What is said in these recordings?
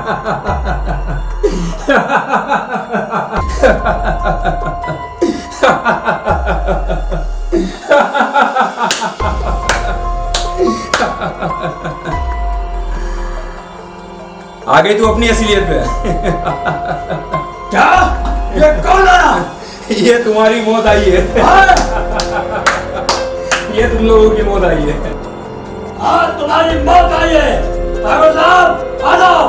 आ गई तू अपनी असलियत पे। क्या? ये कौन आया? ये तुम्हारी मौत आई है। ये तुम लोगों की मौत आई है। हाँ, तुम्हारी मौत आई है। ठाकुर साहब आ जाओ।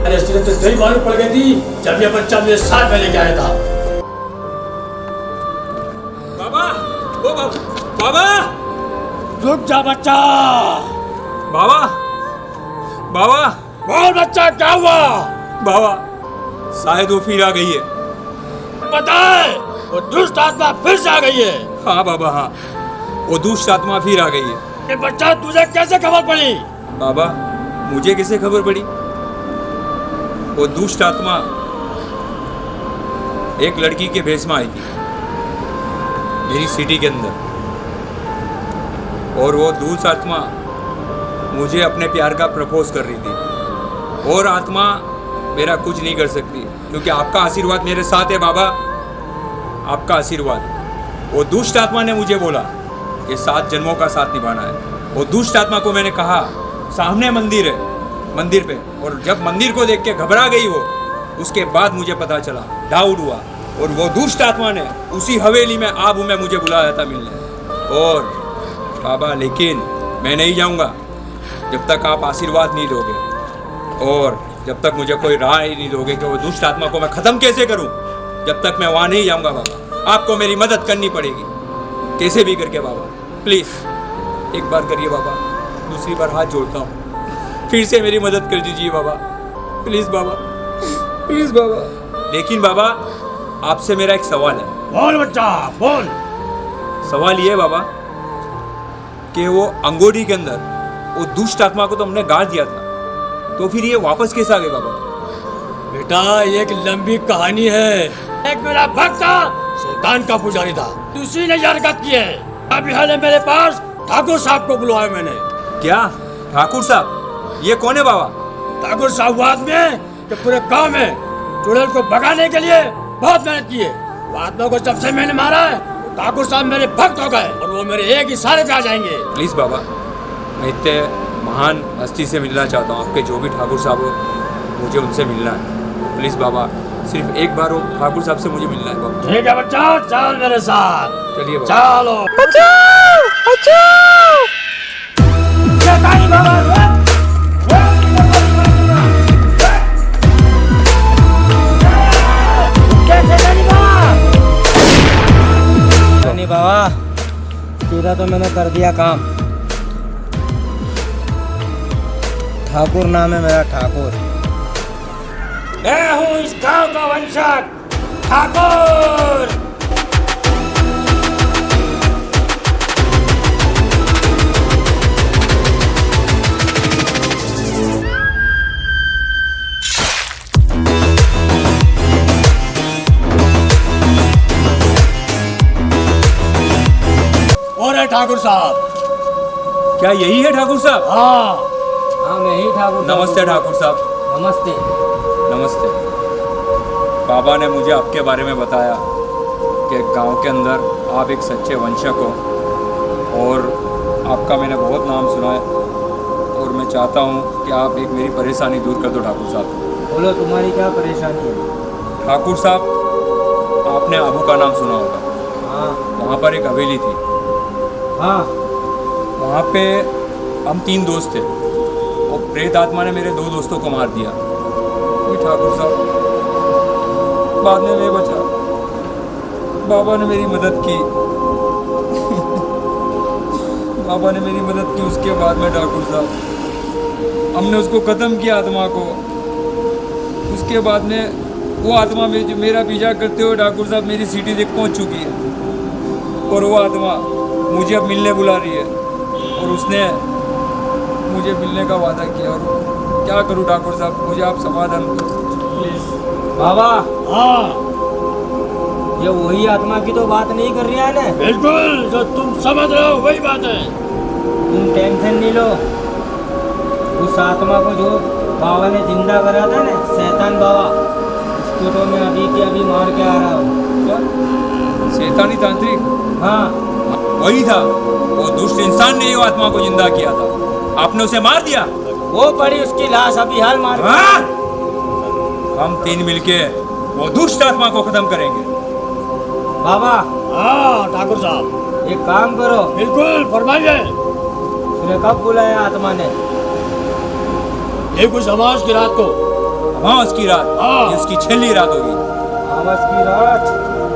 अरे इसने तो दही मालूम पड़ गई थी जब ये बच्चा मेरे साथ में लेके आया था। बाबा, ओ बाबा, रुक जा बच्चा। बाबा, बाबा, बोल बच्चा, क्या हुआ? बाबा, शायद वो फिर आ गई है। बताए, वो दुष्ट आत्मा फिर से आ गई है। हाँ बाबा, हाँ, वो दुष्ट आत्मा फिर आ गई है। ये बच्चा, तुझे कैसे खबर पड़ी? बाबा, मुझे कैसे खबर पड़ी? वो दुष्ट आत्मा एक लड़की के भेष में आई थी मेरी सिटी के अंदर, और वो दुष्ट आत्मा मुझे अपने प्यार का प्रपोज कर रही थी, और आत्मा मेरा कुछ नहीं कर सकती क्योंकि आपका आशीर्वाद मेरे साथ है बाबा, आपका आशीर्वाद। वो दुष्ट आत्मा ने मुझे बोला कि 7 जन्मों का साथ निभाना है। वो दुष्ट आत्मा को मैंने कहा सामने मंदिर है, मंदिर पे, और जब मंदिर को देख के घबरा गई वो, उसके बाद मुझे पता चला, डाउट हुआ, और वो दुष्ट आत्मा ने उसी हवेली में आबू में मुझे बुलाया था मिलने। और बाबा, लेकिन मैं नहीं जाऊंगा जब तक आप आशीर्वाद नहीं दोगे, और जब तक मुझे कोई राय नहीं दोगे कि वो दुष्ट आत्मा को मैं ख़त्म कैसे करूं, जब तक मैं वहाँ नहीं जाऊंगा बाबा। आपको मेरी मदद करनी पड़ेगी कैसे भी करके बाबा, प्लीज़ एक बार करिए बाबा, दूसरी बार हाथ जोड़ता हूँ, फिर से मेरी मदद कर दीजिए बाबा, प्लीज़ बाबा, प्लीज़ बाबा। लेकिन बाबा, आपसे मेरा एक सवाल है। बोल बच्चा, बोल। सवाल ये है बाबा कि वो अंगूठी के अंदर वो दुष्ट आत्मा को तो हमने गाड़ दिया था, तो फिर ये वापस कैसे आ गए बाबा? बेटा, एक लंबी कहानी है। एक मेरा भक्त था, शैतान का पुजारी था, उसी ने हरकत की है। अभी हाल है मेरे पास ठाकुर साहब को बुलवाया मैंने। क्या ठाकुर साहब? ये कौन है बाबा? ठाकुर साहब वो आदमी है कि पूरे गांव में चुड़ैल को भगाने के लिए बहुत मेहनत की है। वो आत्मा को जब से मैंने मारा है, ठाकुर साहब मेरे भक्त हो गए और वो मेरे एक इशारे पे आ जाएंगे। प्लीज़ बाबा, मैं इतने महान हस्ती से मिलना चाहता हूँ, आपके जो भी ठाकुर साहब हो, मुझे उनसे मिलना है। प्लीज़ बाबा, सिर्फ एक बार वो ठाकुर साहब से मुझे मिलना है बाबा। ठीक है बच्चा, चल मेरे साथ। चलिए बाबा। चलो। बाबा, तेरा तो मैंने कर दिया काम। ठाकुर नाम है मेरा, ठाकुर। मैं हूँ इस गांव का वंशज ठाकुर। और है ठाकुर साहब। क्या यही है ठाकुर साहब? हाँ, मैं ही ठाकुर। नमस्ते ठाकुर साहब। नमस्ते। नमस्ते। बाबा ने मुझे आपके बारे में बताया कि गांव के अंदर आप एक सच्चे वंशक हो, और आपका मैंने बहुत नाम सुना है, और मैं चाहता हूं कि आप एक मेरी परेशानी दूर कर दो ठाकुर साहब। बोलो, तुम्हारी क्या परेशानी है? ठाकुर साहब, आपने आबू का नाम सुना होगा। हाँ। वहाँ पर एक हवेली थी। हाँ। वहाँ पे हम 3 दोस्त थे, और प्रेत आत्मा ने मेरे 2 दोस्तों को मार दिया। ये ठाकुर साहब, बाद में मैं बचा, बाबा ने मेरी मदद की। बाबा ने मेरी मदद की। उसके बाद में ठाकुर साहब, हमने उसको ख़त्म किया आत्मा को। उसके बाद में वो आत्मा में जो मेरा पीछा करते हुए ठाकुर साहब मेरी सिटी तक पहुँच चुकी है, और वो आत्मा मुझे अब मिलने बुला रही है, और उसने मुझे मिलने का वादा किया। और क्या करूं ठाकुर साहब, मुझे आप समाधान प्लीज़। बाबा, हाँ, ये वही आत्मा की तो बात नहीं कर रही है ना? बिल्कुल, जो तुम समझ रहे हो वही बात है। तुम टेंशन नहीं लो। उस आत्मा को जो बाबा ने जिंदा करा था ना, शैतान बाबा, उसको तो मैं अभी के अभी मार के आ रहा हूँ। क्या? शैतानी तांत्रिक? हाँ, वही था, वो दुष्ट इंसान ने ये आत्मा को जिंदा किया था। आपने उसे मार दिया? वो पड़ी उसकी लाश अभी हाल मार के। हाँ? हम तीन मिलके वो दुष्ट आत्मा को खत्म करेंगे। बाबा, हाँ ठाकुर साहब, एक काम करो। बिल्कुल फरमाइए। तुझे कब बुलाया आत्मा ने? ये कुछ समाज की रात को। अमावस की रात? हाँ। ये उसकी छेली रात होगी। अमावस की रात?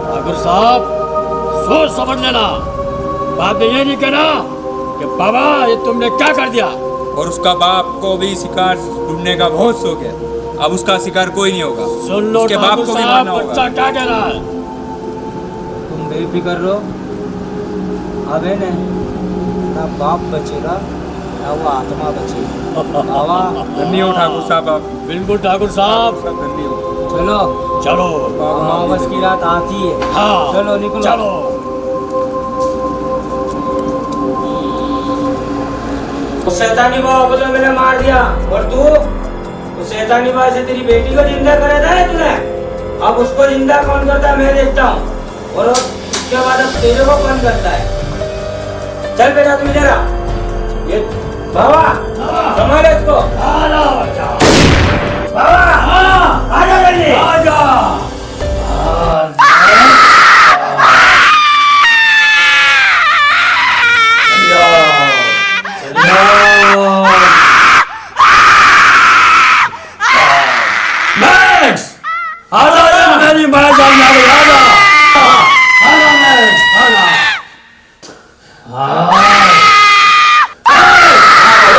ठाकुर साहब, सोच समझ लेना, बाद में ये नहीं कहना कि बाबा ये तुमने क्या कर दिया। और उसका बाप को भी शिकार ढूंढने का बहुत शौक है। अब उसका शिकार कोई नहीं होगा। सुन लो उसके बाप ठाकुर को भी साहब, मारना बच्चा होगा। क्या कह रहा है। तुम बेफिक्र रहो, अब है ना, ना बाप बचेगा ना वो आत्मा बचेगी। बाबा, धन्य हो ठाकुर साहब आप। बिल्कुल ठाकुर साहब, सब धन्य हो। चलो, चलो। अमावस की रात आती है। हाँ चलो निकलो। चलो। उस शैतानी बाबा को तो मैंने मार दिया, और तू उस शैतानी बाबा से तेरी बेटी को जिंदा करा था तूने। अब उसको जिंदा कौन करता है मैं देखता हूँ, और उसके बाद अब तेरे को कौन करता है। चल बेटा तू इधर आ। ये बाबा संभाले इसको। आजा बच्चा, बाबा आजा जल्दी। आजा। मैक्स, आजा मेरी माँ सामने आ गई, आजा। आजा मैक्स, आजा।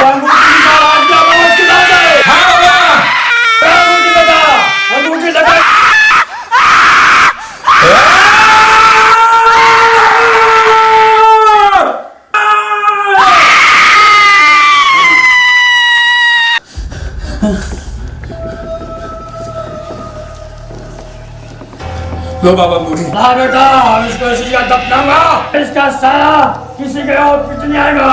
अंगूठी निकाल, आज्ञा बाबा की लाज है। हाँ बाबा। अंगूठी लगा, अंगूठी लगा। लो बाबा अंगूठी। ना बेटा, इसको इसी का दफनाऊंगा। इसका साया किसी के और कुछ नहीं आएगा।